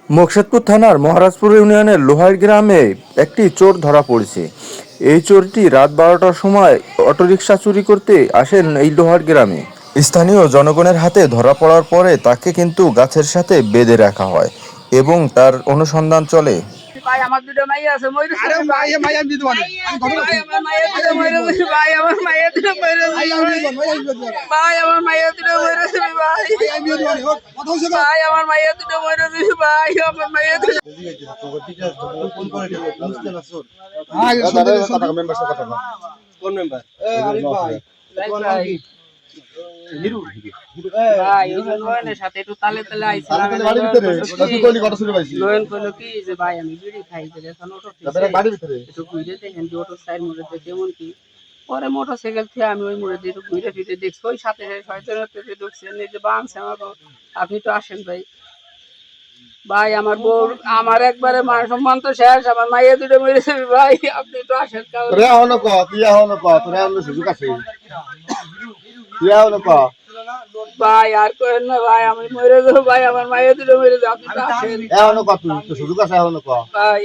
মোকশেদপুর থানার মহারাজপুর ইউনিয়নের লোহার গ্রামে একটি চোর ধরা পড়েছে। এই চোরটি রাত 12টার সময় অটোরিকশা চুরি করতে আসেন এই লোহার গ্রামে। স্থানীয় জনগণের হাতে ধরা পড়ার পরে তাকে কিন্তু গাছের সাথে বেঁধে রাখা হয় এবং তার অনুসন্ধান চলে। ভাই আমার দুটো মাইয়া আছে মইরে আরে ভাই মাইয়া দিতে পারে আমি ঘটনা ভাই আমার মাইয়া দুটো মইরে দিছি ভাই আমার মাইয়া দুটো মইরে দিছি ভাই আমার মাইয়া দুটো মইরে দিছি ভাই আমি দিতে পারি কথা হইছে ভাই আমার মাইয়া দুটো মইরে দিছি ভাই আমার মাইয়া দুটো ফোন করে দেব বুঝতে না স্যার হ্যাঁ দাদা কথা মেম্বার সাথে কথা কোন মেম্বার আরিফ ভাই ভাই হিরু ভাই ওই সাথে একটু তালে তালে আইছে তালে বাড়ির ভিতরে তুই কইলি কথা শুনে পাইছি লোয়েন কইলো কি যে ভাই আমি বিড়ি খাই যে এখন অটো তাদের বাড়ির ভিতরে একটু ঘুরে দেখেন যে অটো সাইড মোড়ে কেমন কি পরে মোটরসাইকেল থেকে আমি ওই মোড়ে দিয়ে একটু ঘুরে ফিরে দেখছি ওই সাথে শয়তানের ঢুকছে নিজে বাঁধছে আমার আপনি তো আসেন ভাই ভাই আমার বউ আমার একবারে মান সম্মান তো শেষ আমার মাইয়া দুটো মেরেছে ভাই আপনি তো আসেন রে হলো ক তুই হলো ক তোরা হলো সুযোগ আছে তুই হলো ক ভাই আর করেন না ভাই আমি মরে যাবো ভাই আমার মাইয়া দুটো মেরে যাও আপনি তো আসেন হলো ক তুই তো সুযোগ আছে হলো ক ভাই